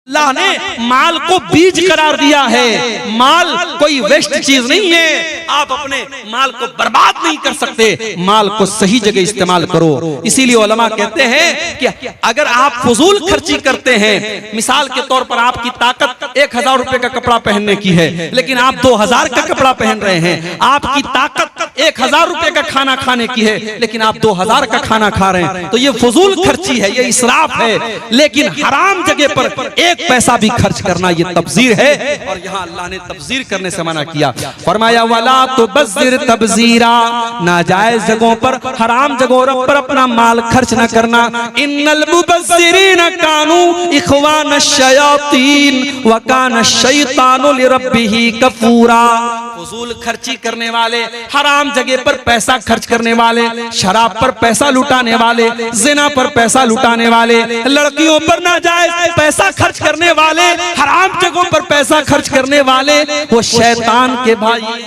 अल्लाह ने माल को बीज करार दिया है। माल कोई वेस्ट चीज नहीं है। आप अपने माल को बर्बाद नहीं कर सकते, माल को सही जगह इस्तेमाल करो। इसीलिए उलमा कहते हैं कि अगर आप फजूल खर्ची करते हैं, मिसाल के तौर पर आपकी ताकत 1000 रुपए का कपड़ा पहनने की है, लेकिन आप 2000 का कपड़ा पहन रहे हैं। आपकी ताकत 1000 रुपए का खाना खाने की है, लेकिन आप 2000 का खाना खा रहे हैं, तो ये फजूल खर्ची है, ये इसराफ है। लेकिन हराम जगह पर एक पैसा भी खर्च करना ये तब्जीर है, और यहाँ अल्लाह ने तब्जीर करने से मना किया। फरमाया वाला तो बज़िर तब्जीरा, नाजायज जगहों पर, हराम जगहों पर अपना माल खर्च न करना। इन्नल मुबज़्ज़िरीन कानू इख़वान शयातीन व कान शैतानु लिरब्बिही कफूरा। फजूल खर्ची करने वाले, हराम जगह पर पैसा खर्च करने वाले, शराब पर पैसा लुटाने वाले, जिना पर पैसा लुटाने वाले, लड़कियों पर नाजायज पैसा खर्च करने वाले, हराम जगहों पर पैसा खर्च करने वाले, वो शैतान के भाई।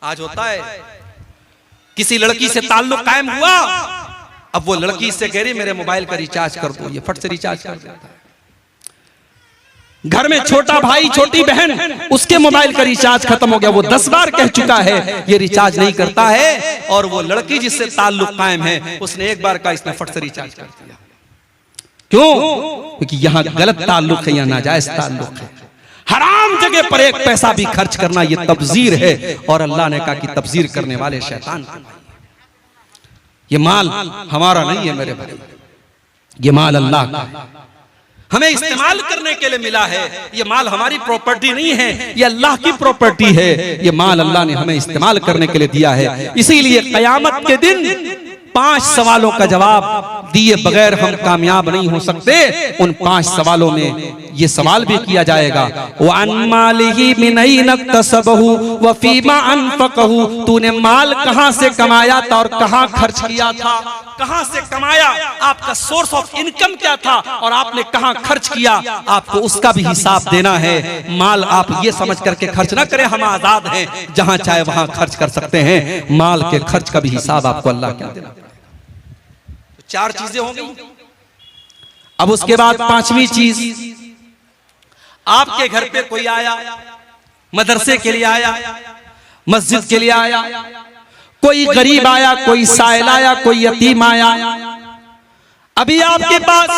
आज होता है किसी लड़की से ताल्लुक कायम हुआ, अब वो लड़की से कह रही मेरे मोबाइल का रिचार्ज कर दो, ये फट से रिचार्ज कर देता है। घर में छोटा भाई छोटी बहन, उसके मोबाइल का रिचार्ज खत्म हो गया, वो 10 बार कह चुका है ये रिचार्ज नहीं करता है, और वो लड़की जिससे ताल्लुक कायम है उसने एक बार का इसने फट से रिचार्ज कर दिया। क्यों? क्योंकि यहाँ गलत ताल्लुक है, यहाँ नाजायज ताल्लुक है। हराम जगह पर एक पैसा भी खर्च करना ये तब्जीर है, और अल्लाह ने कहा कि तब्जीर करने वाले शैतान। ये माल हमारा नहीं है मेरे भाई, ये माल अल्लाह का है, हमें इस्तेमाल करने के लिए मिला है। ये माल हमारी प्रॉपर्टी नहीं है, ये अल्लाह की प्रॉपर्टी है। ये माल अल्लाह ने हमें इस्तेमाल करने के लिए दिया है। इसीलिए क़यामत के दिन 5 सवालों का जवाब दिए बगैर हम कामयाब नहीं हो सकते। उन 5 सवालों में ये सवाल भी किया जाएगा, वअन मालिही मिन ऐन इक्तसबहु व फीमा अनफक़हु, तूने माल कहां से कमाया था और कहां खर्च किया था। कहां से कमाया, आपका सोर्स ऑफ इनकम क्या था, और आपने कहां खर्च किया, आपको उसका भी हिसाब देना है। माल आप ये समझ करके खर्च ना करें हम आजाद हैं, जहां चाहे वहां खर्च कर सकते हैं। माल के खर्च का भी हिसाब आपको अल्लाह क्या देना। 4 चीजें होंगी। अब उसके बाद 5वीं चीज, आपके घर पे कोई आया, मदरसे के लिए आया, मस्जिद के लिए आया, कोई गरीब आया, कोई साइल आया, कोई यतीम आया। अभी आपके पास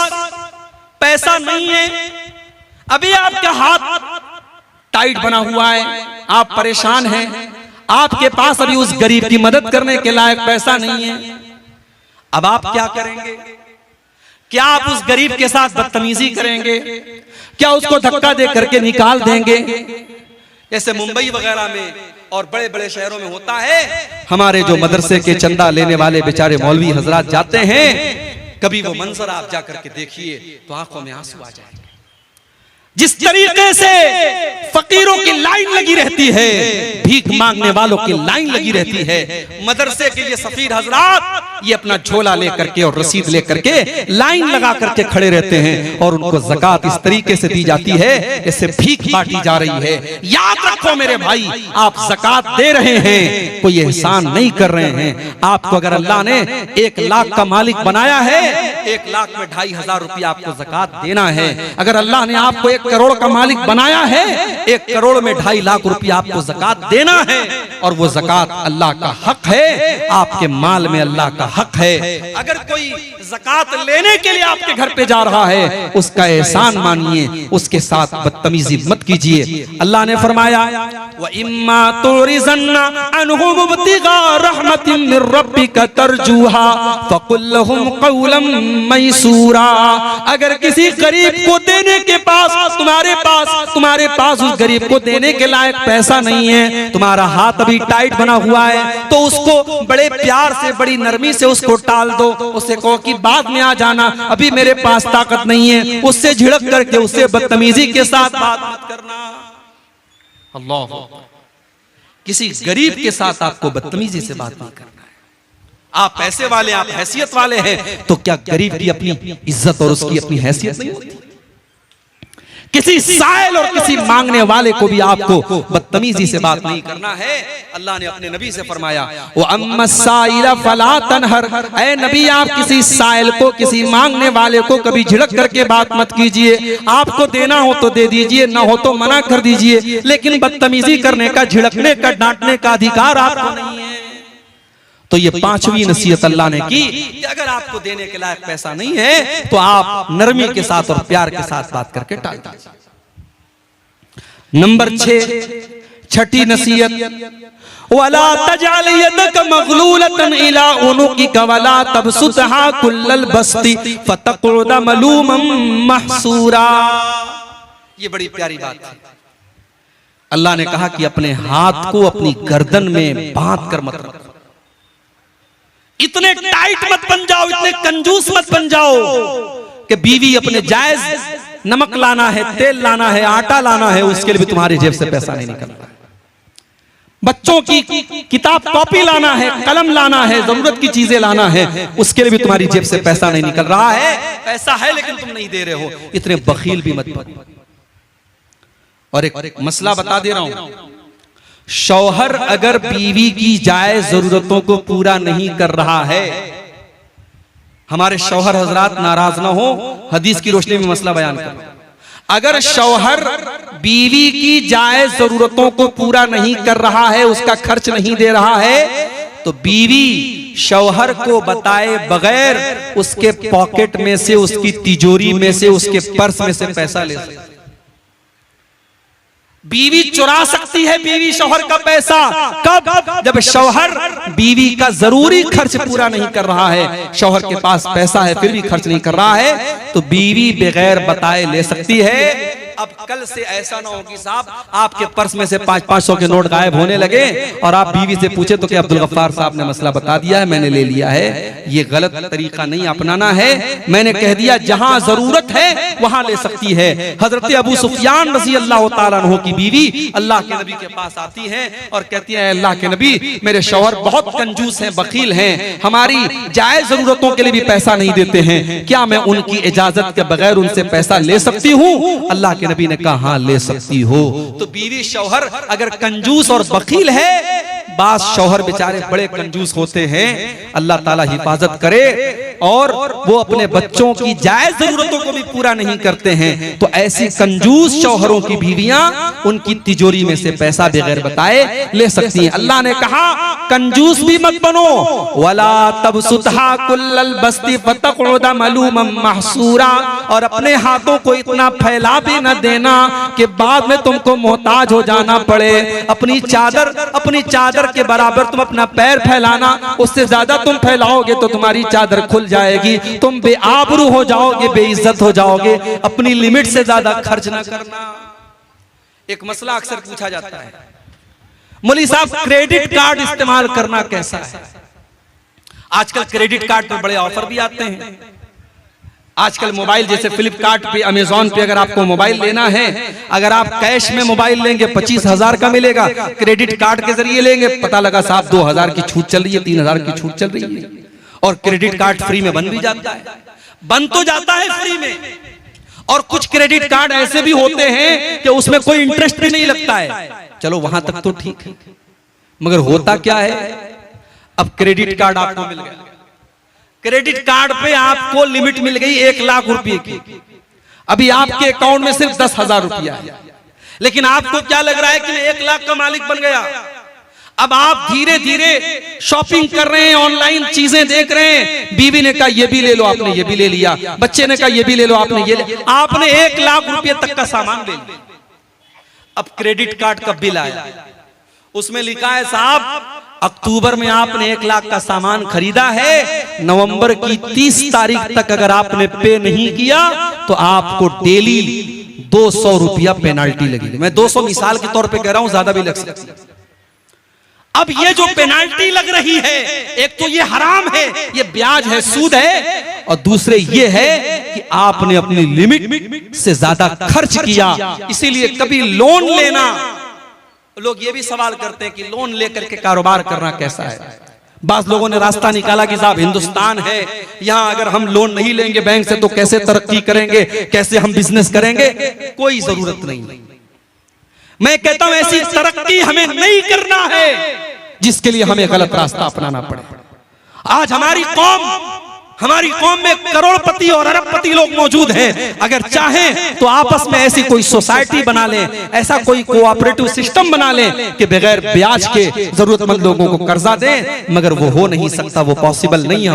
पैसा नहीं है, अभी आपका हाथ टाइट बना हुआ है, आप परेशान हैं, आपके पास अभी उस गरीब की मदद करने के लायक पैसा नहीं है। अब आप क्या करेंगे? क्या आप उस गरीब के साथ बदतमीजी करेंगे? क्या उसको धक्का दे करके निकाल देंगे? जैसे मुंबई वगैरह में और बड़े बड़े शहरों में होता है, हमारे जो मदरसे के चंदा लेने वाले बेचारे मौलवी हजरात जाते हैं, कभी वो मंजर आप जाकर के देखिए तो आंखों में आंसू आ जाएंगे। जिस तरीके से फकीरों की लाइन लगी रहती है, भीख मांगने वालों की लाइन लगी रहती है, मदरसे के लिए सफीर हजरात ये अपना झोला लेकर के और रसीद लेकर के लाइन लगा करके खड़े रहते हैं, और उनको ज़कात इस तरीके से दी जाती है जैसे भीख बांटी जा रही है। याद रखो मेरे भाई, आप ज़कात दे रहे हैं, कोई एहसान नहीं कर रहे हैं। आपको अगर अल्लाह ने 1 लाख का मालिक बनाया है, 1 लाख में 2500 रुपया आपको ज़कात देना है। अगर अल्लाह ने आपको 1 करोड़ का मालिक बनाया है, 1 करोड़ में 2.5 लाख रुपया आपको ज़कात देना है, और वो ज़कात अल्लाह का हक है, आपके माल में अल्लाह का हक है। अगर कोई ज़कात लेने के लिए आपके घर पे जा रहा है, उसका एहसान मानिए, उसके साथ बदतमीजी मत कीजिए। अल्लाह ने फरमाया व इम्मा तुरिज़न्ना अनहुम इब्तिगा रहमतिन मिर रब्बिका तरजूहा फकुल लहुम क़ौलन मैसूरा। अगर किसी गरीब को देने के पास तुम्हारे पास उस गरीब को देने के लायक पैसा नहीं है, तुम्हारा हाथ अभी टाइट बना हुआ है, तो उसको बड़े प्यार से, बड़ी नरमी से उसको टाल दो। उससे कहो कि बाद में आ जाना, अभी मेरे पास ताकत नहीं है। उससे झिड़क करके, उससे बदतमीजी के साथ बात मत करना। अल्लाह, किसी गरीब के साथ आपको बदतमीजी से बात नहीं करना है। आप पैसे वाले, आप हैसियत वाले हैं, तो क्या गरीब की अपनी इज्जत और उसकी अपनी हैसियत नहीं होती? किसी साइल और किसी मांगने वाले को भी आपको बदतमीजी से बात नहीं करना है। अल्लाह ने अपने नबी से फरमाया, वो अम्मा साइला फला तनहर, ऐ नबी आप किसी साइल को, किसी मांगने वाले को कभी झिड़क करके बात मत कीजिए। आपको देना हो तो दे दीजिए, ना हो तो मना कर दीजिए, लेकिन बदतमीजी करने का, झिड़कने का, डांटने का अधिकार आपको नहीं है। तो ये पांचवी नसीहत अल्लाह ने की कि अगर आपको देने के लायक पैसा नहीं है तो आप नरमी के साथ और प्यार के साथ बात करके टाल दीजिए। नंबर 6, छठी नसीहत, वला तजअल यदक मगलूलतन इला उनुकिक वला तबसुतहा कुल्लल बस्ती फतक़उद मलूमन महसूरा। ये बड़ी प्यारी बात है। अल्लाह ने कहा कि अपने हाथ को अपनी गर्दन में बांध कर मत रखो। इतने टाइट मत बन जाओ, इतने कंजूस मत बन जाओ कि बीवी अपने जायज नमक लाना है, तेल लाना है, आटा लाना है, उसके लिए भी तुम्हारी जेब से पैसा नहीं निकलता। बच्चों की किताब कॉपी लाना है, कलम लाना है, जरूरत की चीजें लाना है, उसके लिए भी तुम्हारी जेब से पैसा नहीं निकल रहा है। पैसा है लेकिन तुम नहीं दे रहे हो, इतने बखील भी मत बनो। और एक मसला बता दे रहा हूं, शौहर अगर बीवी की जायज जरूरतों को पूरा नहीं कर रहा है, हमारे शौहर हजरात नाराज ना हो, हदीस की रोशनी में मसला बयान कर, अगर शौहर बीवी की जायज जरूरतों को पूरा नहीं कर रहा है, उसका खर्च नहीं दे रहा है, तो बीवी शौहर को बताए बगैर उसके पॉकेट में से, उसकी तिजोरी में से, उसके पर्स में से पैसा ले सकती है। बीवी चुरा सकती है बीवी शौहर का पैसा, कब? जब शौहर बीवी का जरूरी खर्च पूरा नहीं कर रहा है, शौहर के पास पैसा है फिर भी खर्च नहीं कर रहा है, तो बीवी बगैर बताए ले सकती है। अब कल से ऐसा ना हो कि साहब आपके पर्स में से 500-500 के नोट गायब होने लगे और आप बीवी से पूछे तो कि अब्दुल गफ्फार साहब ने मसला बता दिया है, मैंने ले लिया है। ये गलत तरीका नहीं अपनाना है। मैंने कह दिया जहां जरूरत है वहां ले सकती है। हजरत अबू सुफियान रज़ी अल्लाह तआला अन्हु की बीवी अल्लाह के नबी के पास आती हैं और कहती हैं, अल्लाह के नबी मेरे शौहर बहुत कंजूस हैं, बखील हैं, हमारी जायज जरूरतों के लिए भी पैसा नहीं देते हैं, क्या मैं उनकी इजाजत के बगैर उनसे पैसा ले सकती हूँ? अल्लाह के नबी ने कहा हाँ ले सकती हो। तो बीवी शौहर अगर कंजूस और बखील है, बास शौहर बेचारे बड़े कंजूस होते हैं, अल्लाह ताला हिफाजत करे, और वो अपने बच्चों की जायज जरूरतों को भी पूरा नहीं करते हैं, तो ऐसी कंजूस शौहरों की बीवियां उनकी तिजोरी में से पैसा बगैर बताए ले सकती हैं। अल्लाह ने कहा कंजूस भी मत बनो, वला तबसुतहा कुल्लल बस्ती फतक़उद मलूमन महसूरा, और अपने हाथों को इतना फैला भी न देना कि बाद में तुमको मोहताज हो जाना पड़े। अपनी चादर के बराबर तुम अपना पैर फैलाना, उससे ज्यादा तुम फैलाओगे तो तुम्हारी चादर खुल जाएगी, तुम बेआबरू हो जाओगे, बेइज्जत हो जाओगे। अपनी लिमिट से ज्यादा खर्च ना करना। एक मसला अक्सर पूछा जाता है, मौलवी साहब क्रेडिट कार्ड इस्तेमाल करना कैसा है? आजकल क्रेडिट कार्ड पर बड़े ऑफर भी आते हैं। आजकल मोबाइल जैसे फ्लिपकार्ट पे, अमेजॉन पे अगर आपको मोबाइल लेना है, अगर आप कैश में मोबाइल लेंगे 25,000 का मिलेगा, क्रेडिट कार्ड के जरिए लेंगे पता लगा साहब 2,000 की छूट चल रही है, 3,000 की छूट चल रही है, और क्रेडिट कार्ड फ्री में बन भी जाता है। बन तो जाता है फ्री में, और कुछ क्रेडिट कार्ड ऐसे भी होते हैं कि उसमें कोई इंटरेस्ट भी नहीं लगता है। चलो वहां तक तो ठीक है, मगर होता क्या है, अब क्रेडिट कार्ड आपको मिल गया, क्रेडिट कार्ड पे आपको लिमिट मिल गई 1 लाख रुपए की, अभी आपके अकाउंट में सिर्फ 10,000 रुपया है, लेकिन आपको क्या लग रहा है कि मैं 1 लाख का मालिक बन गया। अब आप धीरे धीरे शॉपिंग कर रहे हैं, ऑनलाइन चीजें देख रहे हैं, बीवी ने कहा ये भी ले लो, आपने ये भी ले लिया, बच्चे ने कहा ये भी ले लो, आपने ये ले, आपने 1 लाख रुपए तक का सामान ले लिया। अब क्रेडिट कार्ड का बिल आया, उसमें लिखा है साहब अक्टूबर में आपने 1 लाख का सामान खरीदा है, नवंबर की 30 तारीख तक अगर आपने पे नहीं किया तो आपको डेली 200 रुपया पेनाल्टी लगेगी। मैं 200 मिसाल के तौर पे कह रहा हूं, ज्यादा भी लग सकती है। अब ये जो पेनाल्टी लग रही है, एक तो ये हराम है, ये ब्याज है, सूद है, और दूसरे ये है कि आपने अपनी लिमिट से ज्यादा खर्च किया। इसीलिए कभी लोन लेना, लोग ये भी सवाल करते हैं कि लोन लेकर के कारोबार करना कैसा है। बास लोगों ने रास्ता निकाला कि साहब हिंदुस्तान है, यहाँ अगर हम लोन नहीं लेंगे बैंक से तो कैसे तरक्की करेंगे, कैसे हम बिजनेस करेंगे। कोई जरूरत नहीं। मैं कहता हूं ऐसी तरक्की हमें नहीं करना है जिसके लिए हमें गलत रास्ता अपनाना पड़े। आज हमारी कौम में करोड़पति और अरबपति लोग मौजूद हैं। अगर चाहें तो आपस में ऐसी कोई सोसाइटी बना लें, ऐसा कोई कोऑपरेटिव सिस्टम बना लें कि बगैर ब्याज के जरूरतमंद लोगों को कर्जा दें, मगर वो हो नहीं सकता, वो पॉसिबल नहीं है।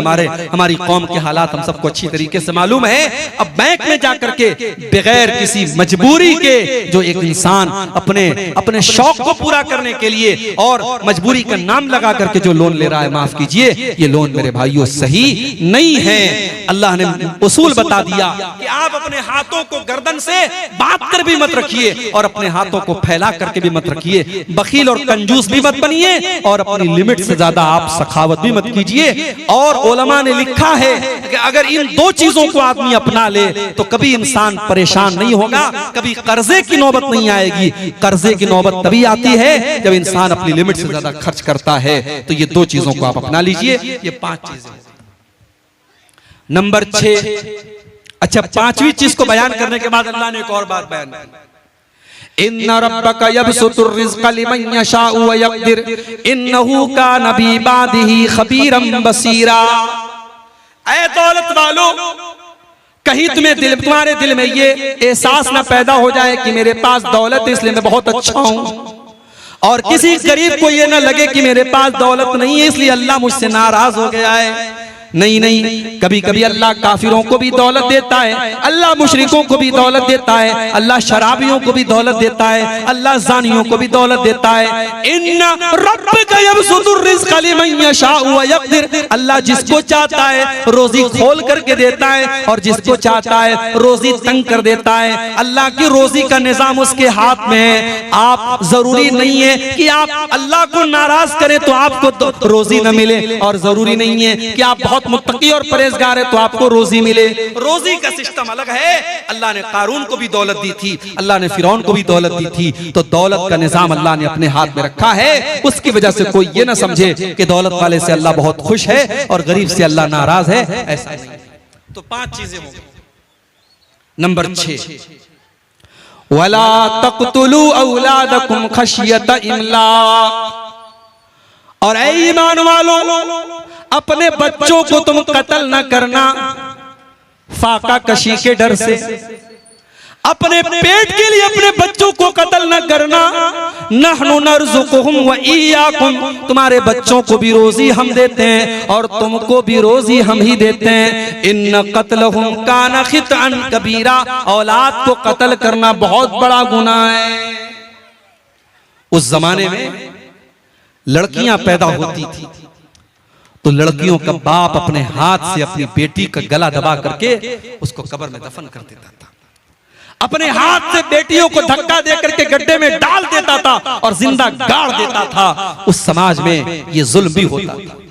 हमारी कौम के हालात हम सबको अच्छी तरीके से मालूम है। अब बैंक में जाकर के बगैर किसी मजबूरी के जो एक इंसान अपने शौक को पूरा करने के लिए और मजबूरी का नाम लगा करके जो लोन ले रहा है, माफ कीजिए, ये लोन मेरे भाइयों सही नहीं है। अल्लाह ने उसूल बता दिया कि आप अपने हाथों को गर्दन से बात कर भी मत रखिए और अपने हाथों को फैला करके भी मत रखिए। बखील और कंजूस भी मत बनिए और अपनी लिमिट से ज्यादा आप सखावत भी मत कीजिए। और उलमा ने लिखा है कि अगर इन दो चीजों को आदमी अपना ले तो कभी इंसान परेशान नहीं होगा, कभी कर्जे की नौबत नहीं आएगी। कर्जे की नौबत तभी आती है जब इंसान अपनी लिमिट से ज्यादा खर्च करता है। तो ये दो चीजों को आप अपना लीजिए। ये 5 चीजें। नंबर 6, अच्छा 5वीं चीज को बयान करने के बाद अल्लाह ने एक और बात बयान की, इन्ना रब्बका यबसुतुर रिज़्क़ लिमन यशाउ व यक़दिर इन्नहु कान बिइबादिही खबीरम बसीरा। ऐ दौलत वालों, कहीं तुम्हारे दिल में ये एहसास ना पैदा हो जाए कि मेरे पास दौलत है इसलिए मैं बहुत अच्छा हूं, और किसी गरीब को ये ना लगे कि मेरे पास दौलत नहीं है इसलिए अल्लाह मुझसे नाराज हो गया है। नहीं, कभी कभी अल्लाह काफिरों को भी दौलत देता है, अल्लाह मुशरिकों को भी दौलत देता है, अल्लाह शराबियों को भी दौलत देता है, अल्लाह ज़ानियों को भी दौलत देता है। इन्ना रब्बका यबसुतुर रिज़्क़ लिमन यशाउ व यक़दिर, अल्लाह जिसको चाहता है रोजी खोल करके देता है और जिसको चाहता है रोजी तंग कर देता है। अल्लाह की रोजी का निजाम उसके हाथ में है। आप जरूरी नहीं है कि आप अल्लाह को नाराज करें तो आपको रोजी न मिले, और जरूरी नहीं है कि आप बहुत मुत्तकी और परहेजगार है तो आपको रोजी मिले। रोजी का सिस्टम अलग है। अल्लाह ने कारून को भी दौलत दी थी, अल्लाह ने फिरौन को भी दौलत दी थी। तो दौलत का निजाम अल्लाह ने अपने हाथ में रखा है। उसकी वजह से कोई ये ना समझे कि दौलत वाले से अल्लाह बहुत खुश है और गरीब से अल्लाह नाराज है, ऐसा नहीं। तो 5 चीजें हो गई। नंबर 6, वला तक़तुलू औलादकुम खशियत इमलाक, और ऐ ईमान वालों, अपने बच्चों को तुम कत्ल न करना फाका कशी के डर से। अपने पेट के लिए अपने बच्चों को कत्ल न करना। नहनु नर्ज़ुकुहुम व इय्याकुम, तुम्हारे बच्चों को भी रोजी हम देते हैं और तुमको भी रोजी हम ही देते हैं। इन्न क़त्लहुम कान ख़ितअन कबीरा, औलाद को कत्ल करना बहुत बड़ा गुनाह है। उस जमाने में लड़कियां पैदा होती थी तो लड़कियों का बाप अपने हाथ से अपनी बेटी का गला दबा करके उसको कब्र में दफन कर देता था। अपने हाथ से बेटियों को धक्का दे करके गड्ढे में डाल देता था और जिंदा गाड़ देता था। उस समाज में ये जुल्म भी होता था।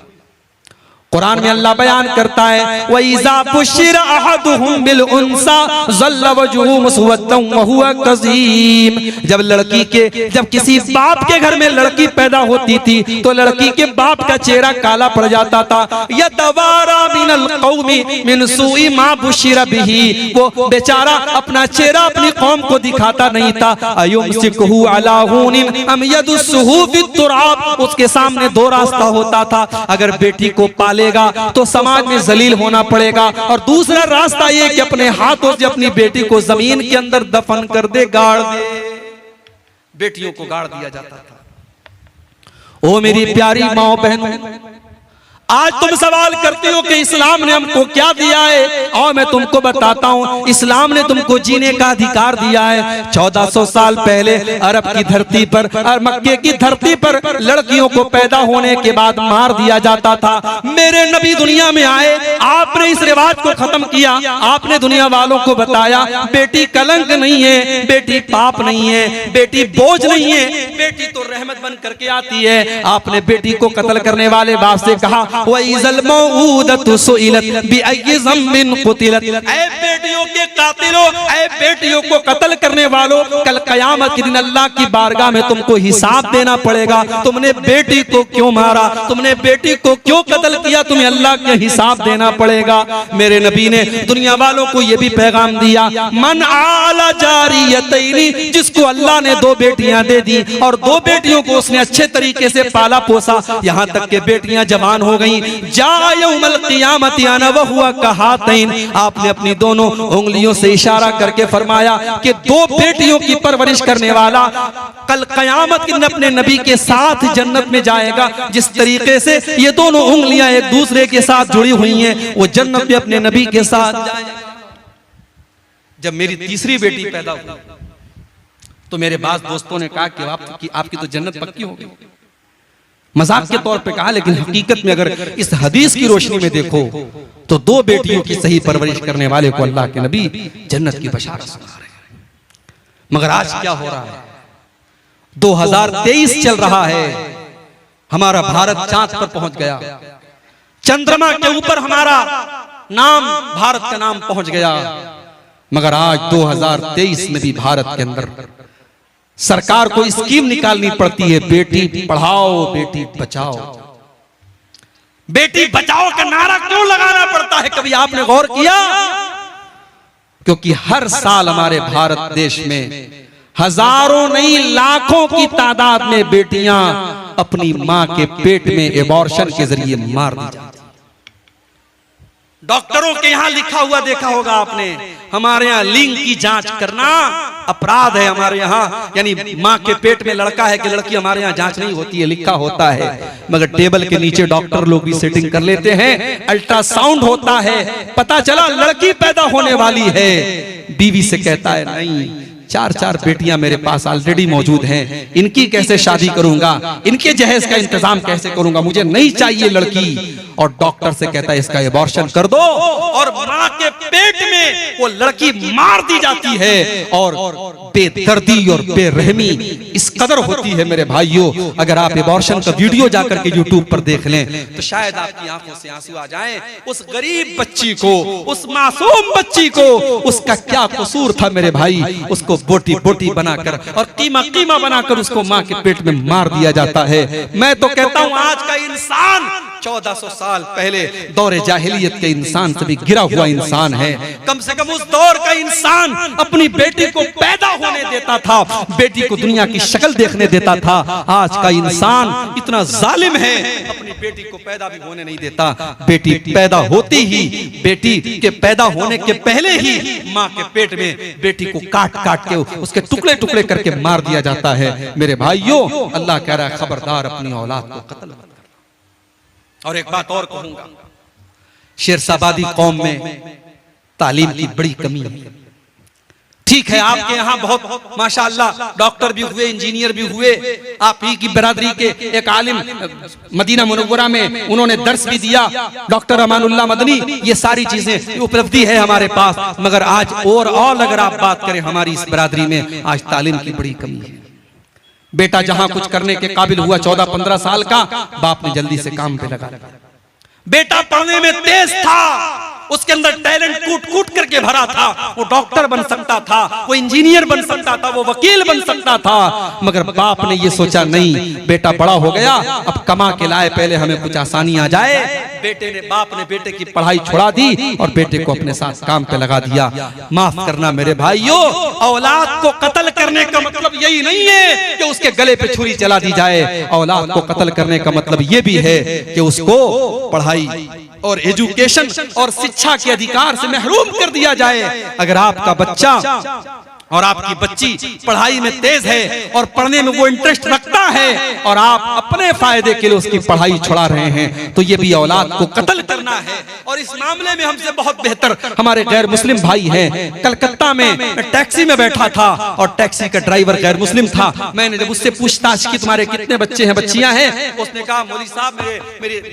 कुरान में अल्लाह बयान करता है, व इज़ा बुश्शिरा अहदुहुम बिल उन्सा ज़ल्ल वजहुहु मुस्वद्दन व हुवा कज़ीम। जब किसी बाप के घर में लड़की पैदा होती थी तो लड़की के बाप का चेहरा काला पड़ जाता था। यतवारा मिनल कौमी मिन सूई मा बुश्शिरा बिही, वो बेचारा अपना चेहरा अपनी कौम को दिखाता नहीं था। अयुमसिकुहु अला हुनिन अम यदुस्सुहु फित्तुराब, उसके सामने 2 रास्ता होता था। अगर बेटी को पाले तो समाज में जलील होना पड़ेगा, और दूसरा रास्ता ये कि अपने हाथों से अपनी बेटी को जमीन के अंदर दफन कर दे, गाड़ दे। बेटियों को गाड़ दिया जाता था। ओ मेरी प्यारी माओ बहनों, आज तुम सवाल करते हो कि इस्लाम ने हमको क्या दिया है, और मैं तुमको बताता हूँ इस्लाम ने तुमको जीने का अधिकार दिया है। 1400 साल पहले अरब की धरती पर और मक्के की धरती पर लड़कियों को पैदा होने के बाद मार दिया जाता था। मेरे नबी दुनिया में आए, आपने इस रिवाज को खत्म किया। आपने दुनिया वालों को बताया बेटी कलंक नहीं है, बेटी पाप नहीं है, बेटी बोझ नहीं है, बेटी तो रहमत बन करके आती है। आपने बेटी को कत्ल करने वाले बाप से कहा, बेटियों के कातिलों, ऐ बेटियों को कत्ल करने वालों, कल कयामत के दिन अल्लाह की बारगाह में तुमको हिसाब देना पड़ेगा। तुमने बेटी को क्यों मारा, तुमने बेटी को क्यों कत्ल किया, तुम्हें अल्लाह के हिसाब देना पड़ेगा। मेरे नबी ने दुनिया वालों को यह भी पैगाम दिया, मन आला जारियतैनी, जिसको अल्लाह ने 2 बेटियां दे दी और 2 बेटियों को उसने अच्छे तरीके से पाला पोसा, यहां तक के बेटियां जवान हो गई। जा यौमल क़ियामति अना व हुआ कहातैन, आपने अपनी दोनों उंगलियों से इशारा करके फरमाया कि 2 बेटियों की परवरिश करने वाला कल कयामत के दिन अपने नबी के साथ जन्नत में जाएगा। जिस तरीके से ये दोनों उंगलियां एक दूसरे के साथ जुड़ी हुई हैं, वो जन्नत में अपने नबी के साथ जाएगा। जब मेरी तीसरी बेटी पैदा हुई तो मेरे बास दोस्तों ने कहा कि आपकी तो जन्नत पक्की हो गई। मजाक के तौर पे कहा, लेकिन हकीकत में अगर इस हदीस की रोशनी में देखो तो 2 बेटियों की सही परवरिश करने वाले को अल्लाह के नबी जन्नत की बशारत सुना रहे हैं। मगर आज क्या हो रहा है, 2023 चल रहा है, हमारा भारत चांद पर पहुंच गया, चंद्रमा के ऊपर हमारा नाम, भारत का नाम पहुंच गया। मगर आज 2023 में भी भारत के अंदर सरकार को स्कीम निकालनी पड़ती है, बेटी पढ़ाओ बेटी बचाओ। बेटी बचाओ का नारा क्यों लगाना पड़ता है, कभी आपने गौर किया? क्योंकि हर साल हमारे भारत देश में हजारों नहीं लाखों की तादाद में बेटियां अपनी मां के पेट में एबॉर्शन के जरिए मार दी जाती। डॉक्टरों के यहां लिखा हुआ देखा होगा आपने, हमारे यहाँ लिंग की जांच करना अपराध है। हमारे यहाँ यानी माँ के पेट में लड़का है कि लड़की, हमारे यहाँ जांच नहीं होती है, लिखा होता है। मगर टेबल के नीचे डॉक्टर लोग भी सेटिंग कर लेते हैं, अल्ट्रासाउंड होता है, पता चला लड़की पैदा होने वाली है। बीवी से कहता है नहीं, 4 बेटियां मेरे पास ऑलरेडी मौजूद हैं, इनकी कैसे शादी करूंगा, इनके जहेज का इंतजाम कैसे करूंगा, मुझे नहीं चाहिए लड़की। और डॉक्टर से कहता है इसका एबॉर्शन कर दो, और मां के पेट में वो लड़की मार दी जाती है। और बेदर्दी और बेरहमी इस कदर होती है मेरे भाइयों, अगर आप एबॉर्शन का वीडियो जाकर के यूट्यूब पर देख लें तो शायद आपकी आंखों से आंसू आ जाएं। उस गरीब बच्ची को, उस मासूम बच्ची को, उसका क्या कसूर था मेरे भाई, उसको बोटी बोटी बनाकर और कीमा कीमा बनाकर उसको मां के पेट में मार दिया जाता है। मैं तो कहता हूं आज का इंसान 1400 साल पहले दौरे जाहिलियत के इंसान से भी गिरा हुआ इंसान है। कम से कम उस दौर का इंसान अपनी बेटी को पैदा होने देता था, बेटी को दुनिया की शक्ल देखने देता था। आज का इंसान इतना जालिम है, अपनी बेटी को पैदा भी होने नहीं देता। बेटी पैदा होती ही, बेटी के पैदा होने के पहले ही माँ के पेट में बेटी को काट काट के उसके टुकड़े टुकड़े करके मार दिया जाता है। मेरे भाइयों, अल्लाह कह रहा है खबरदार अपनी औलाद को कत्ल मत करना। और एक बात और कहूंगा, शेरशाबादी कौम में तालीम की बड़ी कमी है। ठीक है, आपके यहाँ बहुत माशाअल्लाह डॉक्टर भी हुए, इंजीनियर भी हुए, आप ही की बरादरी के एक आलिम मदीना मुनव्वरा में उन्होंने दर्स भी दिया, डॉक्टर अमानुल्लाह मदनी, ये सारी चीजें उपलब्धि है हमारे पास। मगर आज ओवरऑल अगर आप बात करें हमारी इस बरादरी में आज तालीम की बड़ी कमी है। बेटा जहां कुछ करने के काबिल हुआ 14-15 साल का, बाप ने जल्दी से काम पे लगा। बेटा पढ़ने में तेज था, उसके अंदर टैलेंट कूट कूट करके भरा था, वो डॉक्टर बन सकता था, वो इंजीनियर बन सकता था, वो वकील बन सकता था। मगर बाप ने ये सोचा नहीं, बेटा बड़ा हो गया, अब कमा के लाए, पहले हमें कुछ आसानी आ जाए। बाप ने बेटे की पढ़ाई छुड़ा दी और बेटे को अपने साथ काम पे लगा दिया। माफ करना मेरे भाइयों, औलाद को कत्ल करने का मतलब यही नहीं है कि उसके गले पे छुरी चला दी जाए। औलाद को कत्ल करने का मतलब ये भी है कि उसको पढ़ाई और एजुकेशन और शिक्षा के अधिकार से महरूम कर दिया जाए। अगर आपका बच्चा और आपकी बच्ची पढ़ाई में तेज है और पढ़ने में वो इंटरेस्ट रखता है और आप अपने फायदे के लिए उसकी पढ़ाई छुड़ा रहे हैं, तो ये भी औलाद को कत्ल करना है। और इस मामले में हमसे बहुत बेहतर हमारे गैर मुस्लिम भाई हैं। कलकत्ता कलकत्ता में टैक्सी में बैठा था और टैक्सी का ड्राइवर गैर मुस्लिम था। मैंने जब उससे पूछताछ की तुम्हारे कितने बच्चे हैं बच्चियां हैं, उसने कहा मौलवी साहब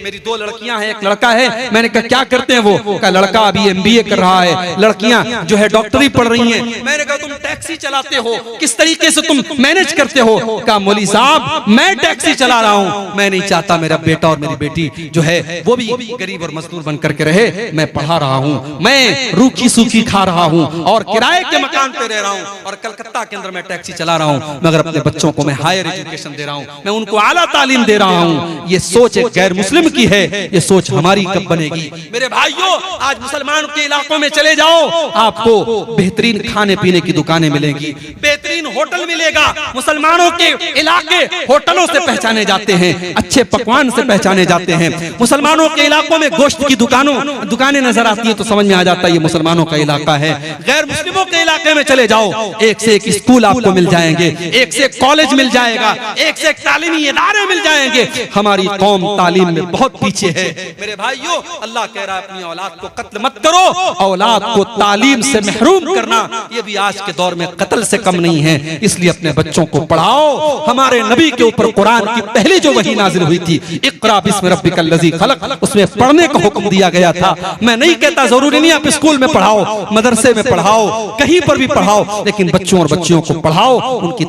मेरी 2 लड़कियां हैं, एक लड़का है। मैंने कहा क्या करते हैं वो? कहा लड़का अभी MBA कर रहा है, लड़कियां जो है डॉक्टरी पढ़ रही हैं। मैंने कहा तुम टैक्सी चलाते हो, किस तरीके से तुम मैनेज करते हो? कहा मौलवी साहब मैं टैक्सी चला रहा हूं, मैं नहीं चाहता मेरा बेटा और मेरी बेटी जो है वो भी गरीब और मजदूर बन करके रहे। मैं पढ़ा रहा हूं, मैं रूखी सूखी खा रहा हूं और किराए के मकान पे रह रहा हूं और कलकत्ता के अंदर मैं टैक्सी चला रहा हूं, मगर अपने बच्चों को मैं हायर एजुकेशन दे रहा हूं, मैं उनको आला तालीम दे रहा हूं। ये सोच एक गैर मुस्लिम की है, ये सोच हमारी कब बनेगी? मेरे भाइयों, आज मुसलमानों के इलाकों में चले जाओ, आपको बेहतरीन खाने पीने की दुकानें मिलेंगी, बेहतरीन होटल मिलेगा। मुसलमानों के इलाके होटलों से पहचाने जाते हैं, अच्छे पकवान से पहचाने जाते हैं। मुसलमानों के इलाकों में गोश्त की दुकानें नजर आती हैं तो समझ में आ जाता है ये मुसलमानों का इलाका है। गैर मुस्लिमों के इलाके में चले जाओ, एक से एक स्कूल आपको मिल जाएंगे, एक से एक कॉलेज मिल जाएगा, एक से एक तालीमी इदारे मिल जाएंगे। हमारी कौम तालीम में बहुत पीछे है। मेरे भाइयों, अल्लाह कह रहा है अपनी औलाद को कत्ल मत करो, औलाद को तालीम से महरूम करना ये भी आज के दौर में कत्ल से कम नहीं है। इसलिए अपने बच्चों को पढ़ाओ। हमारे नबी के ऊपर कुरान की पहली जो वही नाजिल हुई थी, इक़रा बिस्मि रब्बिकल लज़ी खलक़, उसमें पढ़ने का हुक्म दिया गया था। मैं नहीं कहता जरूरी नहीं आप स्कूल में पढ़ाओ, मदरसे में पढ़ाओ, कहीं पर भी पढ़ाओ, लेकिन बच्चों और बच्चियों को पढ़ाओ, उनकी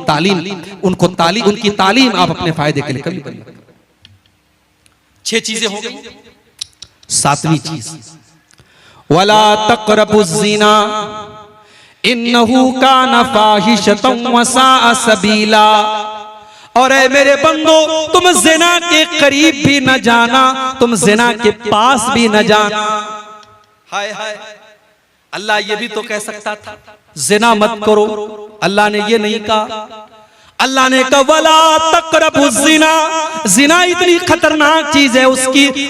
तालीम आप अपने फायदे के लिए करिए। 6 चीजें हो गई। 7वीं चीज, वला तक़रबुज़्ज़िना इन्नहु काना फ़ाहिशतन व साअ सबीला। और ऐ मेरे बंदो, तुम ज़िना के करीब भी न जाना, तुम ज़िना के पास भी न जाना। हाय हाय, अल्लाह ये भी तो कह सकता था ज़िना मत करो, अल्लाह ने ये नहीं कहा। अल्लाह ने कहा वला तक़रबुज़्ज़िना, ज़िना इतनी खतरनाक चीज है,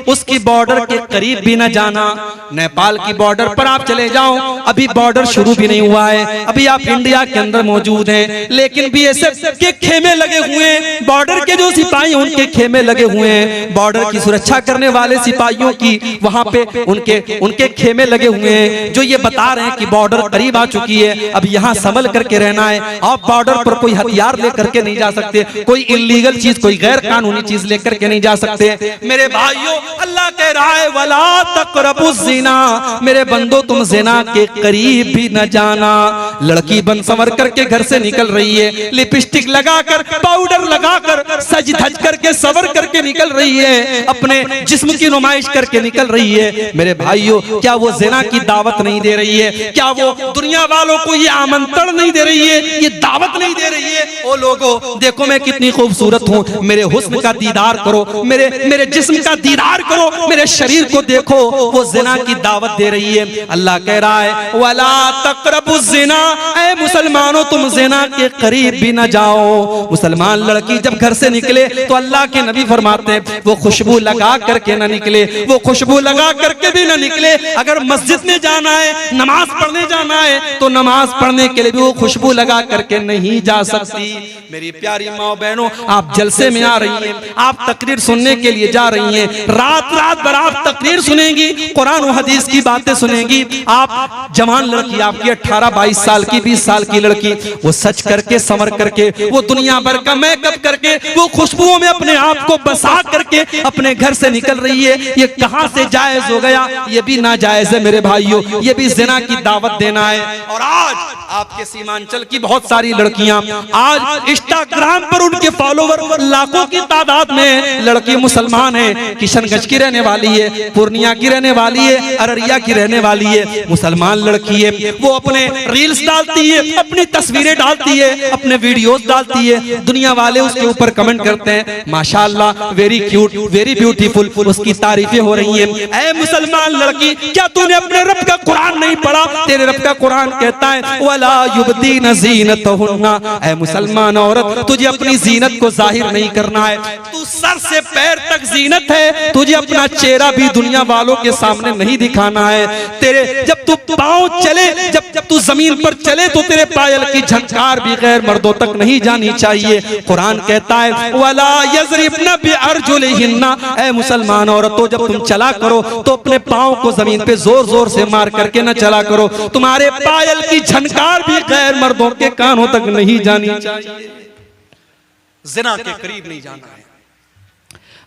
उसकी बॉर्डर के करीब भी न जाना। नेपाल की बॉर्डर पर आप चले जाओ, अभी बॉर्डर शुरू भी नहीं हुआ है, अभी आप इंडिया के अंदर मौजूद हैं, लेकिन BSF के खेमे लगे हुए हैं, बॉर्डर के जो सिपाही उनके खेमे लगे हुए हैं, बॉर्डर की सुरक्षा करने वाले सिपाहियों की वहां पे उनके खेमे लगे हुए हैं, जो ये बता रहे हैं कि बॉर्डर करीब आ चुकी है, अब यहाँ संभल करके रहना है। आप बॉर्डर पर कोई हथियार करके नहीं जा सकते, कोई इल्लीगल चीज, कोई गैर कानूनी चीज लेकर के नहीं जा सकते। मेरे भाइयों, अल्लाह कह रहा है वला तक़रबुज़्ज़िना, मेरे बंदो तुम ज़िना के करीब भी न जाना। लड़की बन संवर करके घर से निकल रही है, लिपस्टिक लगाकर, पाउडर लगाकर, सज धज करके, सवर करके निकल रही है, अपने जिस्म की नुमाइश करके निकल रही है। मेरे भाइयों, क्या वो ज़िना की दावत नहीं दे रही है? क्या वो दुनिया वालों को ये आमंत्रण नहीं दे रही है, ये दावत नहीं दे रही है? ओ लोगों, देखो मैं कितनी खूबसूरत हूँ, मेरे हुस्न का दीदार करो, मेरे जिस्म का दीदार करो, मेरे शरीर को देखो। वो ज़िना की दावत दे रही है। अल्लाह कह रहा है वला तक़रबुज़्ज़िना, ऐ मुसलमानों तुम ज़िना के करीब भी न जाओ। मुसलमान लड़की जब घर से निकले तो अल्लाह के नबी फरमाते हैं वो खुशबू लगा करके न निकले, वो खुशबू लगा करके भी न निकले। अगर मस्जिद में जाना है, नमाज पढ़ने जाना है, तो नमाज पढ़ने के लिए भी वो खुशबू लगा करके नहीं जा सकती। मेरी प्यारी माँ बहनों, आप जलसे में आ रही हैं, आप तकरीर सुनने के लिए जा रही हैं, रात भर आप तकरीर सुनेंगी, कुरान और हदीस की बातें सुनेंगी। आप जवान लड़की, आपकी 18-22 साल की, 20 साल की लड़की, वो सच करके, संवर करके, वो दुनिया भर का मेकअप करके, वो खुशबुओं में अपने आप को बसा करके अपने घर से निकल रही है। ये कहां से जायज हो गया? ये भी नाजायज है मेरे भाइयों, ये भी ज़िना की दावत देना है। और आज आपके सीमांचल की बहुत सारी लड़कियां, आज इंस्टाग्राम पर उनके फॉलोवर लाखों की तादाद में, लड़की मुसलमान है, किशनगंज की रहने वाली है, पूर्णिया की रहने वाली है, अररिया की रहने वाली है, मुसलमान लड़की है, वो अपने रील्स डालती है, अपनी तस्वीरें डालती है, अपने वीडियोस डालती है, दुनिया वाले उसके ऊपर कमेंट करते हैं माशाअल्लाह, वेरी क्यूट, वेरी ब्यूटीफुल, उसकी तारीफें हो रही हैं। ऐ मुसलमान लड़की, क्या तूने अपने रब का कुरान नहीं पढ़ा? तेरे रब का कुरान कहता है वला युबदीन ज़ीनतहुन्ना, ऐ मुसलमान मुसलमान औरत, तुझे अपनी जीनत को जाहिर नहीं करना है। तू सर से पैर तक जीनत है, तुझे अपना चेहरा भी दुनिया वालों के सामने नहीं दिखाना है। तेरे जब तू पाँव चले, जब तू जमीन पर चले तो तेरे पायल की झंकार भी गैर मर्दों तक नहीं जानी चाहिए। कुरान कहता है वला यज़रिबना बिअरजुलिहिन्ना, ऐ मुसलमान औरतों जब तुम चला करो तो अपने पाँव को जमीन पे जोर जोर से मार करके न चला करो। तुम्हारे पायल की झनकार भी गैर मर्दों के कानों तक नहीं जानी चाहिए। ज़िना के करीब नहीं जाना है।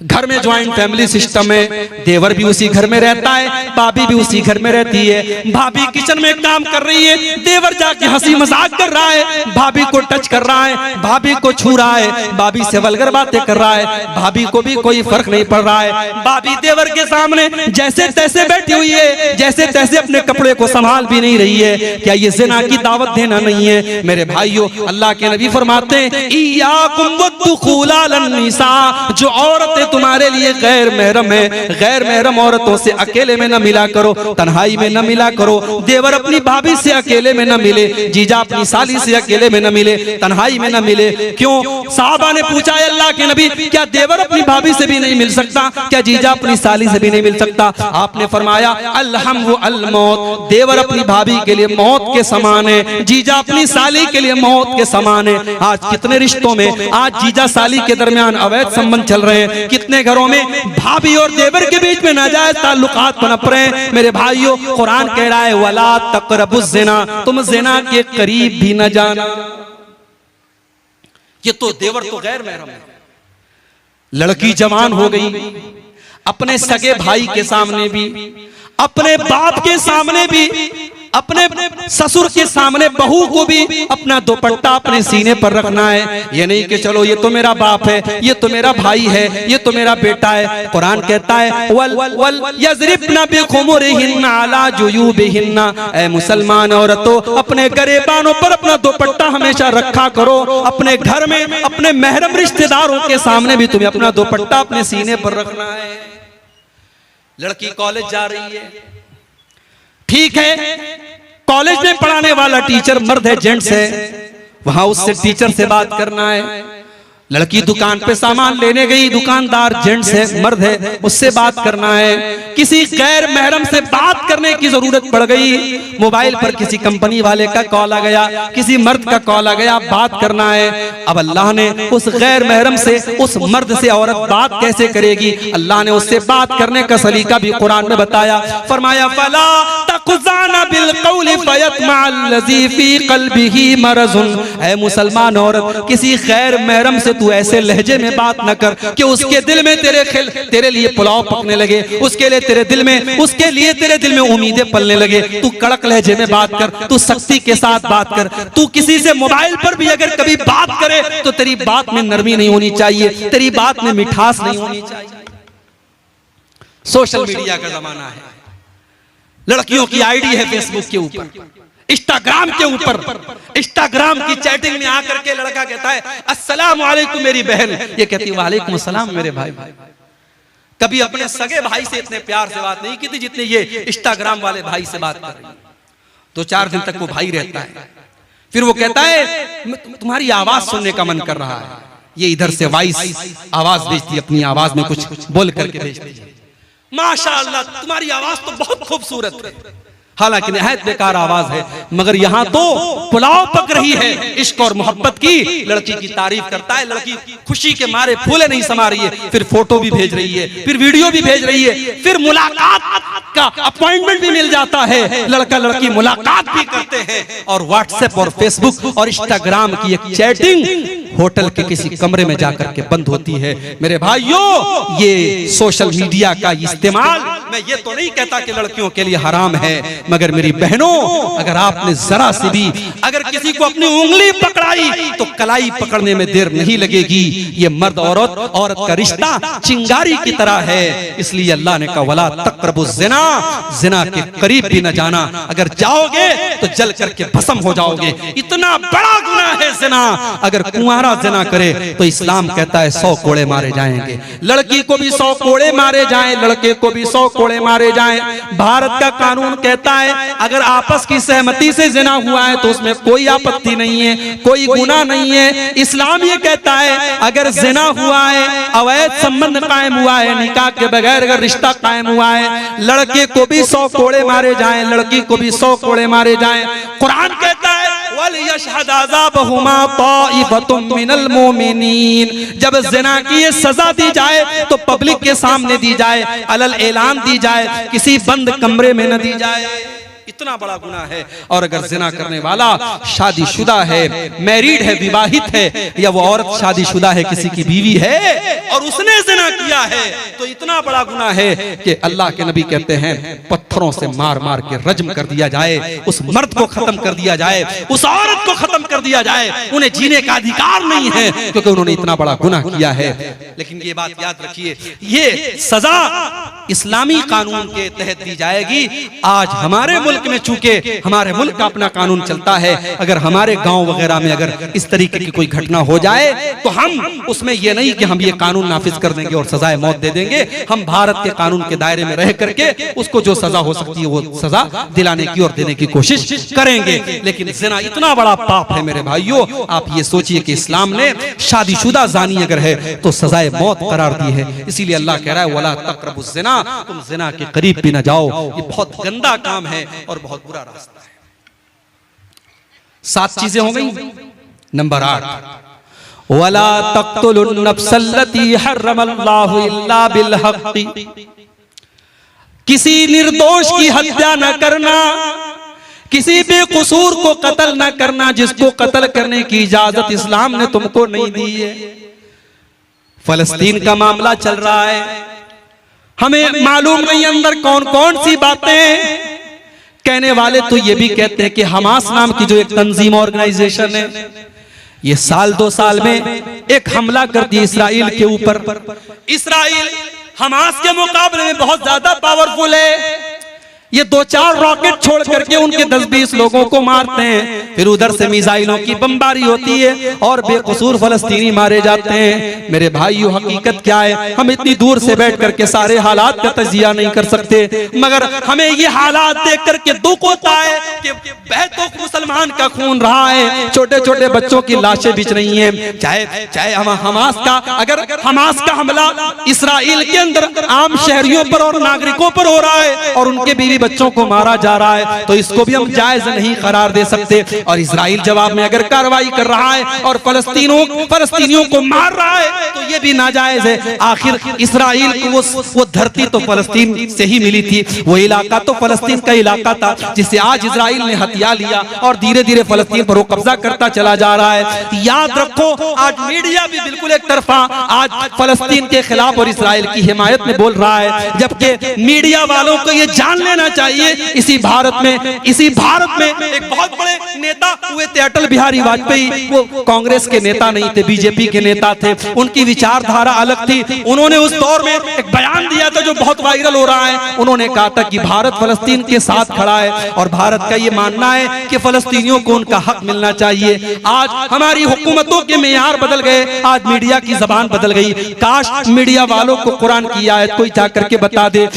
घर में ज्वाइंट फैमिली सिस्टम है, देवर भी उसी घर में रहता है, भाभी भी उसी घर में रहती है। भाभी किचन में काम कर रही है, देवर जाके हंसी मजाक कर रहा है, भाभी को टच कर रहा है, भाभी को छू रहा है, भाभी से वल्गर बातें कर रहा है, भाभी को भी कोई फर्क नहीं पड़ रहा है। भाभी देवर के सामने जैसे तैसे बैठी हुई है, जैसे तैसे अपने कपड़े को संभाल भी नहीं रही है। क्या ये ज़िना की दावत देना नहीं है? मेरे भाइयों, अल्लाह के नबी फरमाते हैं इय्याकुम वद्दुखूल अलन निसा, जो औरतें तुम्हारे लिए गैर महरम है, गैर महरम औरतों से अकेले में न मिला करो, तन्हाई में न मिला करो। देवर अपनी भाभी से अकेले में न मिले, जीजा अपनी साली से अकेले में न मिले, तन्हाई में न मिले। क्यों? साहबा ने पूछा अल्लाह के नबी क्या देवर अपनी भाभी से भी नहीं मिल सकता? क्या जीजा अपनी साली से भी नहीं मिल सकता? आपने फरमाया अलहम व अल मौत, देवर अपनी भाभी के लिए मौत के समान है, जीजा अपनी साली के लिए मौत के समान है। आज कितने रिश्तों में आज जीजा साली के दरमियान अवैध संबंध चल रहे हैं, कितने घरों में भाभी और देवर के बीच में नाजायज ताल्लुकात पनप रहे हैं। मेरे भाइयों, कुरान कह रहा है वला तक़रबुज़ ज़िना, तुम ज़िना के करीब भी न जाना। ये तो देवर तो गैर महरम है। लड़की जवान हो गई, अपने सगे भाई के सामने भी, अपने बाप के सामने भी, अपने ससुर के सामने बहू को भी अपना दुपट्टा अपने सीने पर रखना है। ये नहीं कि चलो ये तो मेरा बाप है, ये तो मेरा भाई है, ये तो मेरा बेटा है। कुरान कहता है वल यज़रिबना बिखुमुरिहिन्ना अला जुयूबिहिन्ना, ऐ मुसलमान औरतों अपने गरेबानों पर अपना दुपट्टा हमेशा रखा करो। अपने घर में अपने महरम रिश्तेदारों के सामने भी तुम्हें अपना दुपट्टा अपने सीने पर रखना है। लड़की कॉलेज जा रही है, ठीक है, कॉलेज में पढ़ाने वाला टीचर मर्द है, जेंट्स है, वहां उससे टीचर से बात करना है। लड़की दुकान पे सामान लेने गई, दुकानदार जेंट्स है, मर्द है, उससे बात करना है। किसी गैर महरम से बात करने की जरूरत पड़ गई, मोबाइल पर किसी कंपनी वाले का कॉल आ गया, किसी मर्द का कॉल आ गया, बात करना है। अब अल्लाह ने उस गैर महरम से, उस मर्द से औरत बात कैसे करेगी, अल्लाह ने उससे बात करने का सलीका भी कुरान में बताया। फरमाया फला तक़ज़ाना बिल क़ौलि फ़यत्मअल्लज़ी फ़ी क़ल्बिही मरज़ुन, ऐ मुसलमान औरत किसी गैर महरम से तू ऐसे लहजे में बात न कर कि उसके दिल में तेरे लिए पुलाव पकने लगे, उसके लिए तेरे दिल में उम्मीदें पलने लगे। तू कड़क लहजे में बात कर, तू सख्ती के साथ बात कर। तू किसी से मोबाइल पर भी अगर कभी बात करे तो तेरी बात में नरमी नहीं होनी चाहिए, तेरी बात में मिठास नहीं होनी चाहिए। सोशल मीडिया का जमाना है, लड़कियों की आईडी है फेसबुक के ऊपर, इंस्टाग्राम के ऊपर, इंस्टाग्राम की चैटिंग में आकर के लड़का कहता है अस्सलाम वालेकुम मेरी बहन, ये कहती है वालेकुम अस्सलाम मेरे भाई। कभी अपने सगे भाई से इतने प्यार से बात नहीं की थी जितने ये इंस्टाग्राम वाले भाई से बात कर रही है। 2-4 दिन तक वो भाई रहता है, फिर वो कहता है तुम्हारी आवाज सुनने का मन कर रहा है। ये इधर से वॉइस आवाज भेजती है, अपनी आवाज में कुछ बोल करके भेजती है। माशाअल्लाह तुम्हारी आवाज तो बहुत खूबसूरत है, हालांकि निहायत बेकार आवाज है, मगर यहाँ तो पुलाव पक रही है इश्क और मोहब्बत की। लड़की की तारीफ करता है, लड़की खुशी के मारे फूले नहीं समा रही है, फिर फोटो भी भेज रही है, फिर वीडियो भी भेज रही है, फिर मुलाकात का अपॉइंटमेंट भी मिल जाता है, लड़का लड़की मुलाकात भी करते हैं। और व्हाट्सएप और फेसबुक और इंस्टाग्राम की एक चैटिंग होटल के किसी कमरे में जाकर के बंद होती है। मेरे भाइयों, ये सोशल मीडिया का इस्तेमाल, मैं ये तो नहीं कहता कि लड़कियों के लिए हराम है, मगर मेरी बहनों अगर आपने जरा से भी अगर किसी को अपनी उंगली पकड़ाई तो कलाई पकड़ने में देर नहीं लगेगी। ये मर्द औरत का रिश्ता चिंगारी की तरह है, इसलिए अल्लाह ने कहा वला तक़रबुज़ ज़िना, ज़िना के करीब भी न जाना। अगर जाओगे तो जल करके भस्म हो जाओगे। इतना बड़ा गुनाह है ज़िना। अगर कुंवारा ज़िना करे तो इस्लाम कहता है 100 कोड़े मारे जाएंगे। लड़की को भी 100 कोड़े मारे जाएं, लड़के को भी 100 कोड़े मारे जाएं। भारत का कानून कहता है अगर आपस की सहमति से ज़िना हुआ है तो उसमें कोई आपत्ति नहीं है, कोई गुनाह नहीं नहीं है। इस्लाम ये कहता है अगर जिना हुआ है, अवैध संबंध कायम हुआ है, निकाह के बगैर अगर रिश्ता कायम हुआ है, लड़के को भी 100 कोड़े मारे जाएं, लड़की को भी 100 कोड़े मारे जाएं। कुरान कहता है वलियशहद अज़ाबहुमा ताइफतुम मिनल मोमिनीन, जब जिना की ये सजा दी जाए तो पब्लिक के सामने दी जाए, अलल ऐलान दी जाए, किसी बंद कमरे में न दी जाए। इतना बड़ा गुनाह है। और अगर जिना करने वाला शादीशुदा है, मैरिड है, विवाहित है, या वो औरत शादीशुदा है, किसी की बीवी है और उसने जिना किया है, तो इतना बड़ा गुनाह है कि अल्लाह के नबी कहते हैं पत्थरों से मार मार के रज्म कर दिया जाए, उस मर्द को खत्म कर दिया जाए, उस औरत को खत्म कर दिया जाए। उन्हें जीने का अधिकार नहीं है क्योंकि उन्होंने इतना बड़ा गुनाह किया है। लेकिन ये बात याद रखिए, ये सजा इस्लामी कानून के तहत दी जाएगी। आज हमारे मुल्क में चूंकि हमारे मुल्क का अपना कानून चलता है, अगर हमारे गांव वगैरह में अगर इस तरीके की कोई घटना हो जाए तो हम उसमें ये नहीं कि हम ये कानून नाफिज कर देंगे और सजाए मौत दे देंगे। हम भारत के कानून के दायरे में रह करके उसको जो सजा हो सकती है वो सजा दिलाने की और देने की कोशिश करेंगे। लेकिन जिना इतना बड़ा पाप है मेरे भाइयों, आप ये सोचिए कि इस्लाम ने शादीशुदा जानी अगर है तो सजाए मौत करार दी है। इसीलिए अल्लाह कह रहा है वला तक़रबुज़ ज़िना, तुम जिना के करीब भी ना जाओ। ये बहुत गंदा काम है और बहुत बुरा रास्ता है। 7 चीजें हो गई। नंबर 8, वला तक़्तुलुन नफ्सल्लती हर्रमल्लाहु इल्ला बिल हक़्क़ि, किसी निर्दोष की हत्या न करना, किसी बेकसूर को कत्ल न करना, जिसको कत्ल करने की इजाजत इस्लाम ने तुमको नहीं दी है। फलस्तीन का मामला चल रहा है, हमें मालूम नहीं अंदर कौन कौन सी बातें। कहने वाले तो ये भी कहते हैं कि हमास नाम की जो एक तंजीम ऑर्गेनाइजेशन है, ये साल 2 साल में एक हमला कर दिया इसराइल के ऊपर। इसराइल हमास के मुकाबले में बहुत ज्यादा पावरफुल है। ये 2-4 रॉकेट छोड़ करके उनके 10-20 लोगों को मारते हैं, फिर उधर से मिसाइलों की बमबारी होती है और बेकसूर फलस्तीनी मारे जाते हैं। मेरे भाइयों, हकीकत क्या है? हम इतनी दूर से बैठ करके सारे हालात का तजिया नहीं कर सकते, मगर हमें ये हालात देख करके दुख होता है कि बहतों मुसलमान का खून रहा है, छोटे छोटे बच्चों की लाशें बिछ रही हैं। चाहे हमास का, अगर हमास का हमला इसराइल के अंदर आम शहरियों पर और नागरिकों पर हो रहा है और उनके बीवी बच्चों को मारा जा रहा है, तो इसको भी हम जायज नहीं करार दे सकते। और इसराइल जवाब में अगर कार्रवाई कर रहा है और फलस्तीनियों को मार रहा है तो ये भी नाजायज है। आखिर इसराइल को वो धरती तो फलस्तीन से ही मिली थी, वो इलाका तो फलस्तीन का इलाका था जिसे आज इसराइल ने हथिया लिया और धीरे धीरे फलस्तीन पर वो कब्जा करता चला जा रहा है। याद रखो, आज मीडिया भी बिल्कुल एक तरफा आज फलस्तीन के खिलाफ और इसराइल की हिमायत में बोल रहा है, जबकि मीडिया वालों को ये जान लेना चाहिए इसी भारत में एक बहुत बड़े नेता हुए थे अटल बिहारी वाजपेयी। वो कांग्रेस के नेता नहीं थे, बीजेपी के नेता थे। उनकी विचारधारा अलग थी। उन्होंने उस दौर में एक बयान दिया था जो बहुत वायरल हो रहा है। उन्होंने कहा था कि भारत फलस्तीन के साथ खड़ा है और भारत का ये मानना है कि फलस्तीनियों को उनका हक मिलना चाहिए। आज हमारी हुकूमतों के मेयार बदल गए, आज मीडिया की जबान बदल गई। काश मीडिया वालों को कुरान की आयत कोई जाकर के बता दे,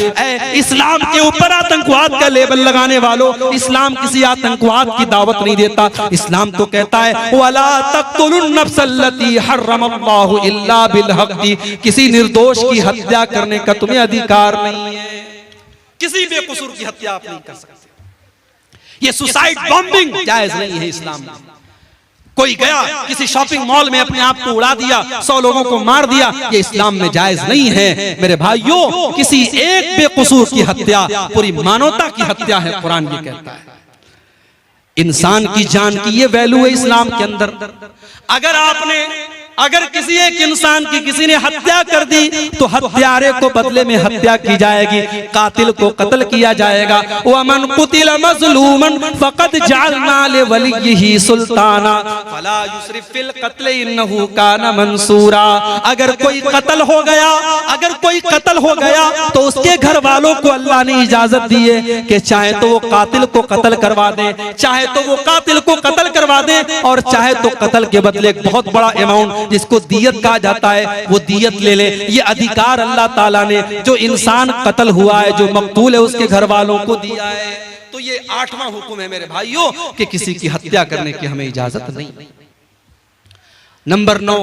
इस्लाम के ऊपर आतंकवाद का लेबल लगाने वालों, इस्लाम किसी आतंकवाद की दावत नहीं देता। इस्लाम तो कहता है वला तक़्तुलुन नफ्सल्लती हर्रमल्लाहु इल्ला बिल हक़्क़ि, किसी निर्दोष की हत्या करने का तुम्हें अधिकार नहीं है। किसी बेकसूर की हत्या आप नहीं कर सकते। ये सुसाइड बॉम्बिंग जायज नहीं है इस्लाम में। कोई गया किसी शॉपिंग मॉल में अपने आप को उड़ा दिया, 100 लोगों को मार दिया, ये इस्लाम में जायज नहीं है। मेरे भाइयों, किसी एक बेकसूर की हत्या पूरी मानवता की हत्या है। कुरान ये कहता है इंसान की जान की ये वैल्यू है इस्लाम के अंदर। अगर किसी एक इंसान की किसी ने हत्या कर दी तो हत्यारे को बदले में हत्या की जाएगी, कातिल को कत्ल किया जाएगा। वमन कुतिला मज़लूमन फ़क़द जअलना लिवलिय्यिही सुल्ताना फला युस्रिफ फिल क़त्ल इन्नहु काना मंसूरा। अगर कोई कत्ल हो गया तो उसके घर वालों को अल्लाह ने इजाजत दी है कि चाहे तो वो कातिल को कत्ल करवा दें, चाहे तो वो कातिल को कत्ल करवा दें, और चाहे तो कत्ल के बदले एक बहुत बड़ा अमाउंट जिसको दियत कहा जाता है वो दियत ले ले। ये अधिकार अल्लाह ताला ने जो इंसान कत्ल हुआ है, जो मकतूल है, उसके घर वालों को दिया है। तो ये 8वां हुक्म है मेरे भाइयों कि किसी की हत्या करने की हमें इजाजत नहीं। नंबर 9,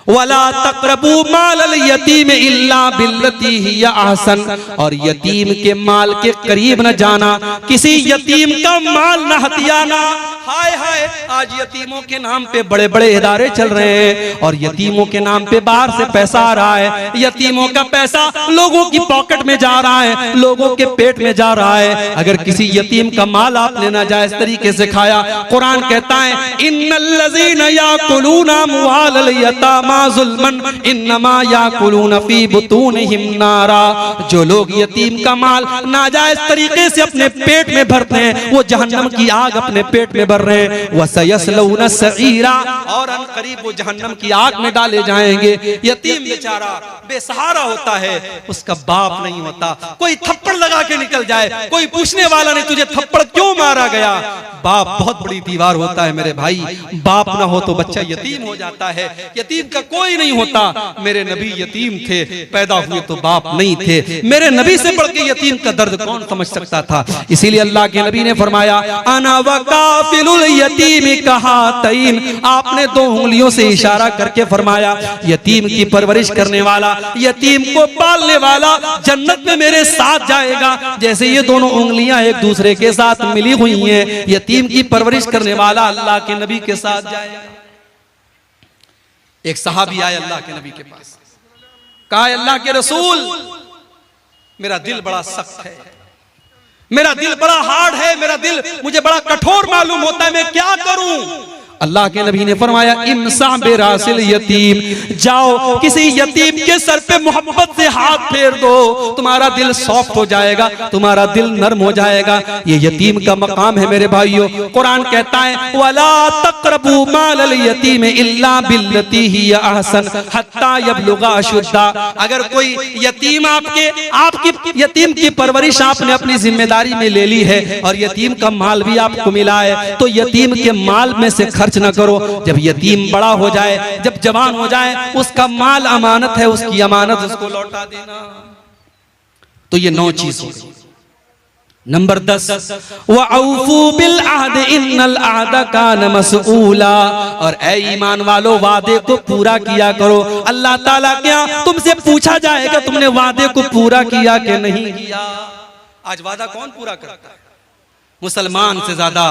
वला तक़रबू मालल यतीम इल्ला बिल्लती हिया अहसन, और यतीम के माल के करीब न जाना, किसी यतीम का माल न हथियाना। हाय हाय, आज यतीमों के नाम पे बड़े बड़े इदारे चल रहे हैं और यतीमों के नाम पे बाहर से पैसा आ रहा है। यतीमों का पैसा लोगों की पॉकेट में जा रहा है, लोगों के पेट में जा रहा है। अगर किसी यतीम का माल आपने नाजायज तरीके से खाया, कुरान कहता है इन्नल्लज़ीना याकुलूना अम्वालल यतामा ज़ुल्मन इन्नमा याकुलूना फी बुतूनिहिम नारा। जो लोग यतीम का माल नाजायज तरीके से अपने पेट में भरते हैं, वो जहन्नम की आग अपने पेट में भर रहे हैं। वसयस्लौना सईरा, और अनकरीब वो जहन्नम की आग में डाले जाएंगे। यतीम बेचारा बेसहारा होता है, उसका बाप नहीं होता। कोई थप्पड़ लगा के निकल जाए, कोई पूछने वाला नहीं तुझे थप्पड़ क्यों मारा गया। बाप बहुत बड़ी दीवार होता है मेरे भाई, बाप ना हो तो बच्चा यतीम हो जाता है। यतीम का कोई नहीं होता। मेरे नबी यतीम थे, पैदा हुए तो बाप नहीं थे। मेरे नबी से बढ़ के यतीम का दर्द कौन समझ सकता था। इसीलिए अल्लाह के नबी ने फरमाया अना वकाफिलुल यतीम कहातैन। आपने 2 उंगलियों से इशारा करके फरमाया यतीम की परवरिश करने वाला, यतीम को पालने वाला जन्नत में मेरे साथ जाएगा। जैसे ये दोनों उंगलियां एक दूसरे के साथ मिली हुई हैं, यतीम की परवरिश करने वाला अल्लाह के नबी के साथ जाएगा। एक सहाबी आए अल्लाह के नबी के पास, कहा अल्लाह के रसूल मेरा दिल बड़ा सख्त है, मेरा दिल बड़ा हार्ड है, मेरा दिल मुझे बड़ा कठोर मालूम होता है, मैं क्या करूं। अल्लाह के नबी ने फरमाया इमसा बेरासिल यतीम, जाओ किसी यतीम के सर पे मोहब्बत से हाथ फेर दो, तुम्हारा दिल सॉफ्ट हो जाएगा, तुम्हारा दिल नर्म हो जाएगा। ये यतीम का मकाम है मेरे भाइयों। कुरान कहता है वला तक़रबू मालल यतीम इल्ला बिल्लती हिया अहसन हत्ता यबलुगा अशुद्दा। अगर कोई यतीम आपकी यतीम की परवरिश आपने अपनी जिम्मेदारी में ले ली है और यतीम का माल भी आपको मिला है, तो यतीम के माल में से खर्च न करो। जब यतीम बड़ा हो जाए, जब जवान हो जाए, उसका माल अमानत है, उसकी अमानत उसको लौटा देना। तो ये 9 चीज हो गई। नंबर 10 वअऊफू बिल अहद इन्नल अहद कान मसऊला। और ऐ ईमान वालों, वादे को पूरा किया करो। अल्लाह ताला क्या तुमसे पूछा जाएगा तुमने वादे को पूरा किया कि नहीं किया। आज वादा कौन पूरा करता है? मुसलमान से ज्यादा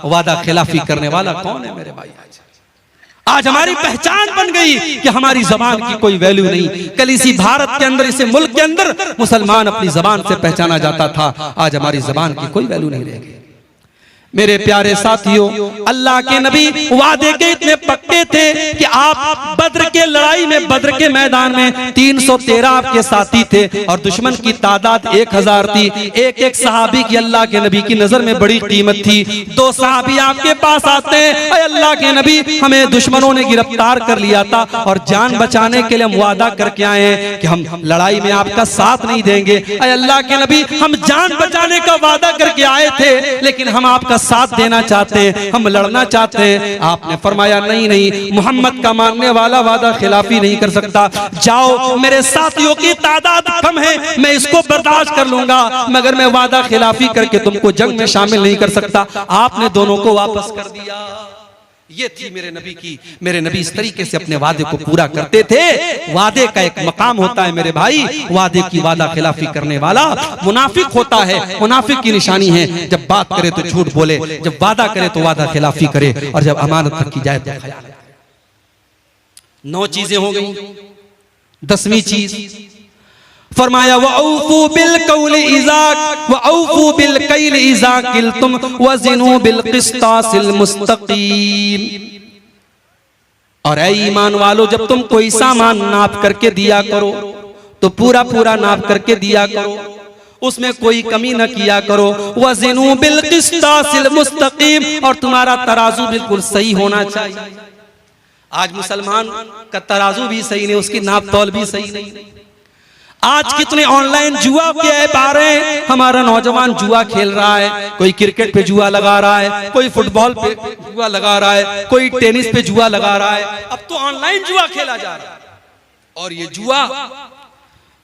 वादा खिलाफी करने वाला कौन है मेरे भाई। आज हमारी पहचान बन गई कि हमारी जबान की कोई वैल्यू नहीं। कल इसी भारत के अंदर, इसी मुल्क के अंदर मुसलमान अपनी जबान से पहचाना जाता था, आज हमारी जबान की कोई वैल्यू नहीं रह गई। मेरे प्यारे साथियों, अल्लाह के नबी वादे के इतने पक्के थे कि आप बद्र के लड़ाई में, बद्र के मैदान में 313 आपके साथी थे और दुश्मन की तादाद 1000 थी। एक एक सहाबी की अल्लाह के नबी की नजर में बड़ी कीमत थी। 2 सहाबी आपके पास आते हैं, अरे अल्लाह के नबी हमें दुश्मनों ने गिरफ्तार कर लिया था और जान बचाने के लिए हम वादा करके आए हैं कि हम लड़ाई में आपका साथ नहीं देंगे। अरे अल्लाह के नबी हम जान बचाने का वादा करके आए थे, लेकिन हम आपका साथ देना चाहते हैं, हम लड़ना चाहते हैं। आपने फरमाया नहीं नहीं, मोहम्मद का मानने वाला वादा खिलाफी नहीं कर सकता। जाओ, मेरे साथियों की तादाद कम है, मैं इसको बर्दाश्त कर लूंगा, मगर मैं वादा खिलाफी करके तुमको जंग में शामिल नहीं कर सकता। आपने दोनों को वापस कर दिया। ये थी मेरे नबी की। मेरे नबी इस तरीके से अपने वादे को पूरा करते थे। वादे का एक मकाम होता है मेरे भाई, वादे की वादा खिलाफी करने वाला मुनाफिक होता है। मुनाफिक की निशानी है जब बात करे तो झूठ बोले, जब वादा करे तो वादा खिलाफी करे, और जब अमानत रखी जाए तो खयानत। 9 चीजें हो गई। 10वीं चीज फरमाया वअऊफू बिल कौल इज़ा वअऊफू बिल कैल इज़ा किल्तुम वज़िनू बिल क़िस्तासिल मुस्तक़ीम। और ऐ ईमान वालों, जब तुम कोई सामान नाप करके दिया करो तो पूरा पूरा नाप करके दिया करो, उसमें कोई कमी न किया करो। वज़िनू बिल क़िस्तासिल मुस्तक़ीम, और तुम्हारा तराजू बिल्कुल सही होना चाहिए। आज मुसलमान का तराजू भी सही नहीं, उसकी नाप तौल भी सही नहीं। आज कितने ऑनलाइन जुआ के ऐप आ रहे हैं, हमारा नौजवान जुआ खेल रहा है। कोई क्रिकेट पे जुआ लगा रहा है, कोई फुटबॉल पे जुआ लगा रहा है, कोई टेनिस पे जुआ लगा रहा है। अब तो ऑनलाइन जुआ खेला जा रहा है। और ये जुआ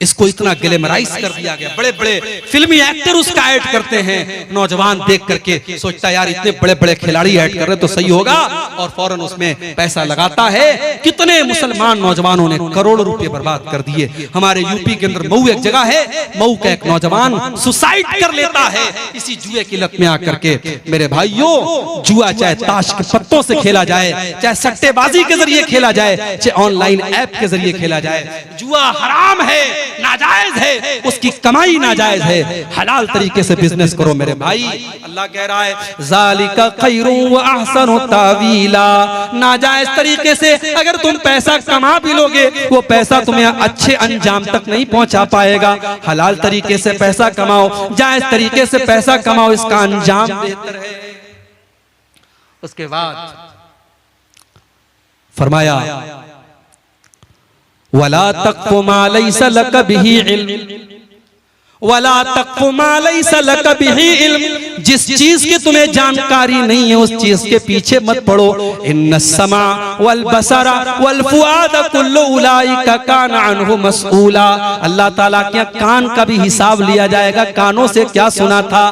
इसको इतना ग्लैमराइज कर दिया गया, बड़े बड़े फिल्मी एक्टर उसका ऐड करते हैं। नौजवान देख करके सोचता है यार इतने बड़े बड़े खिलाड़ी ऐड कर रहे तो सही होगा, और फौरन उसमें पैसा लगाता है। कितने मुसलमान नौजवानों ने करोड़ों रुपए बर्बाद कर दिए। हमारे यूपी के अंदर मऊ एक जगह है, मऊ का एक नौजवान सुसाइड कर लेता है इसी जुए की लत में आकर के। मेरे भाइयों, जुआ चाहे ताश के पत्तों से खेला जाए, चाहे सट्टेबाजी के जरिए खेला जाए, चाहे ऑनलाइन ऐप के जरिए खेला जाए, जुआ हराम है, नाजायज है, उसकी कमाई नाजायज है। हलाल तरीके से बिजनेस करो मेरे भाई। अल्लाह कह रहा है ज़ालिका खैरुन व अहसनु तावीला। नाजायज तरीके से अगर तुम पैसा कमा भी लोगे, वो पैसा तुम्हें अच्छे अंजाम तक नहीं पहुंचा पाएगा। हलाल तरीके से पैसा कमाओ, जायज तरीके से पैसा कमाओ, इसका अंजाम बेहतर है। उसके बाद फरमाया वला तक़्फ़ु मा लैसा लक बिही इल्म, वला तक़्फ़ु मा लैसा लक बिही इल्म। जिस चीज की तुम्हें जानकारी नहीं है उस चीज के पीछे मत पड़ो। इन्नस्समा वल बसरा वल फुआद कुल्लु उलाइका कान अन्हु मसऊला। अल्लाह ताला के कान का भी हिसाब लिया जाएगा। कानों से क्या सुना था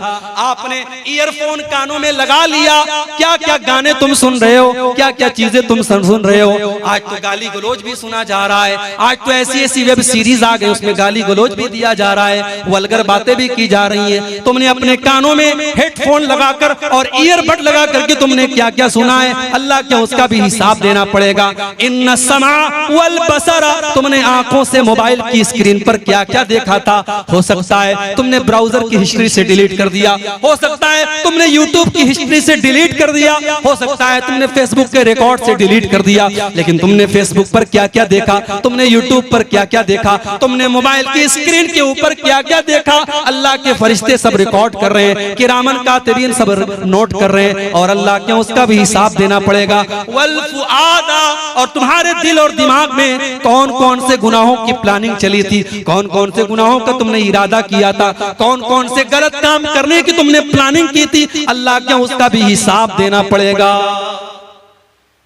आपने, ईयरफोन कानों में लगा लिया, क्या क्या गाने तुम सुन रहे हो, क्या क्या चीजें तुम सुन रहे हो। आज तो गाली गलौज भी सुना जा रहा है, आज तो ऐसी ऐसी वेब सीरीज आ गई उसमें गाली गलौज भी दिया जा रहा है, वल्गर बातें भी की जा रही हैं। तुमने अपने कानों में हेडफोन लगाकर और ईयरबड लगा करके तुमने क्या क्या सुना है, अल्लाह क्या उसका भी हिसाब देना पड़ेगा। इन्ना समा वल बसरा, तुमने आंखों से मोबाइल की स्क्रीन पर क्या क्या देखा था। हो सकता है तुमने ब्राउजर की हिस्ट्री से डिलीट कर दिया, हो सकता है तुमने यूट्यूब की हिस्ट्री से डिलीट कर दिया, हो सकता है तुमने फेसबुक के रिकॉर्ड से डिलीट कर दिया। लेकिन तुमने फेसबुक पर क्या क्या देखा, तुमने यूट्यूब पर क्या क्या देखा, तुमने मोबाइल की स्क्रीन के ऊपर क्या क्या देखा, अल्लाह के फरिश्ते सब रिकॉर्ड कर रहे हैं, किरामन कातिबीन सब नोट कर रहे हैं, और अल्लाह के उसका भी हिसाब देना पड़ेगा। वल फुआदा, और तुम्हारे दिल और दिमाग में कौन कौन से गुनाहों की प्लानिंग चली थी, कौन कौन से गुनाहों का तुमने इरादा किया था, कौन कौन से गलत काम करने की तुमने प्लानिंग की थी, अल्लाह के उसका भी हिसाब देना पड़ेगा।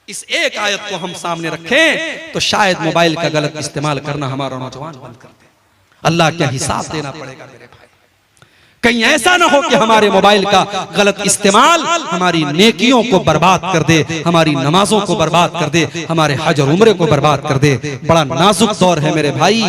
इस एक आयत को हम सामने रखें तो शायद मोबाइल का गलत इस्तेमाल करना हमारा नौजवान बंद कर दे। अल्लाह क्या हिसाब देना पड़ेगा मेरे भाई। कहीं ऐसा ना हो कि हमारे मोबाइल का गलत इस्तेमाल हमारी नेकियों को बर्बाद कर दे, हमारी नमाजों को बर्बाद कर दे, हमारे हज और उम्रे को बर्बाद कर दे। बड़ा नाजुक दौर है मेरे भाई।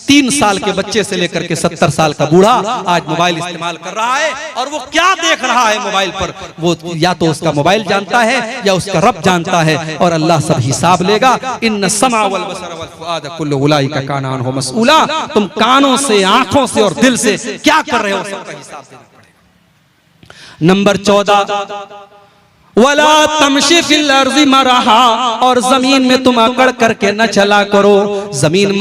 3 साल के बच्चे से लेकर के 70 साल का बूढ़ा आज मोबाइल इस्तेमाल कर रहा है, और वो क्या देख रहा है मोबाइल पर, वो या तो उसका मोबाइल जानता है या उसका रब जानता है, और अल्लाह सब हिसाब लेगा। इन्न समा वल बसर वल फुआद कुल्लु उलाइका काना अन्हु मसऊला। तुम कानों से, आंखों से और दिल से क्या कर रहे हो, सबका हिसाब देना पड़ेगा। नंबर 14, वला तमशी फिल अर्ज़ि मरहा, और जमीन में तुम अकड़ करके न चला करो। जमीन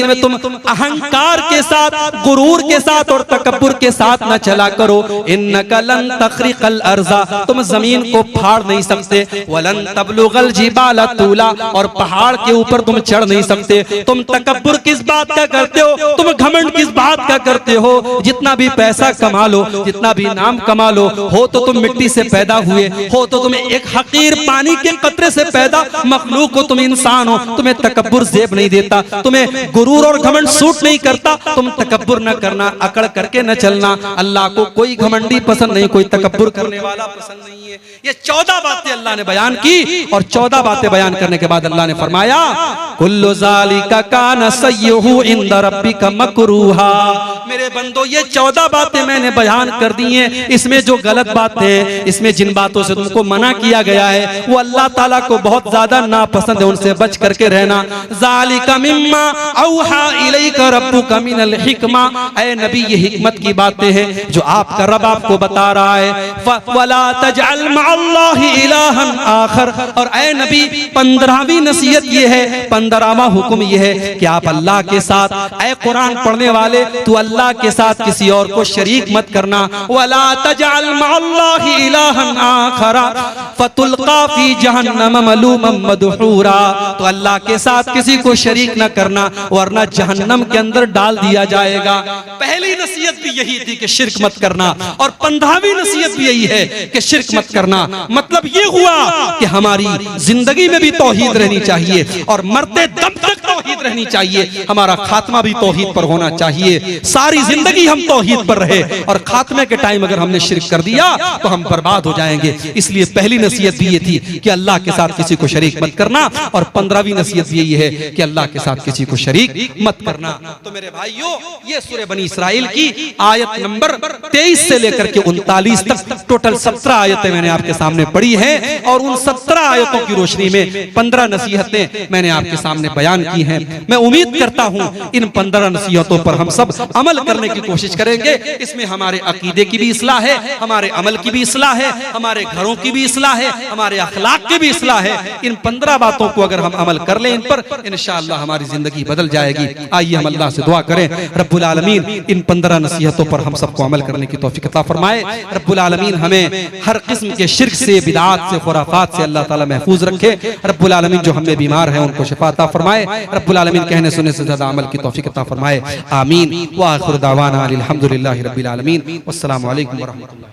में तुम अहंकार के साथ, गुरूर के साथ और तकब्बुर के साथ न चला करो। इन्नका लन तखरिकल अर्ज़ा, तुम जमीन को फाड़ नहीं सकते। वलन तबलुगल जिबाला तूला, और पहाड़ के ऊपर तुम चढ़ नहीं सकते। तुम तकब्बुर किस बात का करते हो, तुम घमंड किस बात का करते हो। जितना भी पैसा कमा लो, जितना भी नाम कमा लो, हो तो तुम मिट्टी से पैदा हुए, हो तो तुम्हें एक हकीर पानी के कतरे से पैदा मखलूक हो, तुम इंसान हो, तुम्हें तकब्बुर जेब नहीं देता, तुम्हें गुरूर और घमंड सूट नहीं करता। तुम तकब्बुर न करना, अकड़ करके न चलना। अल्लाह को कोई घमंडी पसंद नहीं, कोई तकब्बुर करने वाला पसंद नहीं है। ये 14 बातें अल्लाह ने बयान की, और 14 बातें बयान करने के बाद अल्लाह ने फरमाया कुल्लु ज़ालिका कान सय्युहु इंद रब्बिका मकरूहा। मेरे बंदो, ये 14 बातें मैंने बयान कर दी हैं। इसमें जो गलत बातें, इसमें जिन बातों से तुमको मना किया गया है, वो अल्लाह ताला को बहुत ज्यादा नापसंद है, उनसे बच करके रहना। ज़ालिका मिम्मा औहा इलैका रब्बुका मिनल हिक्मा। ऐ नबी, ये हिकमत की बातें हैं जो आपका रब आपको बता रहा है। वला तजअल मअल्लाहि इलाहन आखर। और ऐ नबी, 15वीं नसीहत ये है, 15वां हुक्म ये है कि आप अल्लाह के साथ, ऐ कुरान पढ़ने वाले, तू अल्लाह के साथ किसी और को शरीक मत करना। वला तजअल मअल्लाहि इलाहन आखर फतुल्का फी जहन्नम मलूमम मदहूरा। तो अल्लाह के साथ किसी को शरीक न करना, वरना जहन्नम के अंदर डाल दिया जाएगा। पहली नसीहत भी यही थी कि शिर्क मत करना, और 15वीं नसीहत भी यही है कि शिर्क मत करना। मतलब ये हुआ कि हमारी जिंदगी में भी तौहीद रहनी चाहिए, और मरते दम तक तौहीद रहनी चाहिए, हमारा खात्मा भी तौहीद पर होना चाहिए। सारी जिंदगी हम तौहीद पर रहे और खात्मे के टाइम अगर हमने शिर्क कर दिया तो हम बर्बाद हो जाएंगे। इसलिए पहली नसीहत भी ये थी कि अल्लाह के साथ किसी को शरीक मत करना, और 15वीं नसीहत भी यही है कि अल्लाह के साथ किसी को शरीक मत करना। तो मेरे भाइयों, ये सूरह बनी इस्राइल की आयत नंबर 23 से लेकर के 39 तक टोटल 17 आयतें मैंने आपके सामने पढ़ी हैं, और उन 17 आयतों की रोशनी में 15 नसीहतें मैंने आपके सामने बयान की हैं। मैं उम्मीद करता हूं इन 15 नसीहतों पर हम सब अमल करने की कोशिश करेंगे। इसमें हमारे अकीदे की भी इस्लाह है, हमारे अमल की भी इस्लाह है, हमारे घरों की भी इस्लाह है, हमारे अखलाक की भी इस्लाह है। इन 15 बातों को अगर हम अमल कर लें इन पर, इंशाअल्लाह हमारी जिंदगी बदल जाएगी। आइए हम अल्लाह से दुआ करें, रब्बुल आलमीन इन 15 नसीहतों पर हम सबको अमल करने की तौफीक अता फरमाए। रब्बुल आलमीन हमें हर किस्म के शिर्क से, बिदअत से, खुराफात से अल्लाह ताला महफूज रखे। रब्बुल आलमीन जो हमें बीमार हैं उनको शिफा अता फरमाए। रब्बुल आलमीन कहने सुनने से ज्यादा अमल की तौफीक अता फरमाए। आमीन। व आखिर दावाना अनिल हम्दुलिल्लाहि रब्बिल आलमीन। वस्सलामु अलैकुम व रहमतुल्लाह।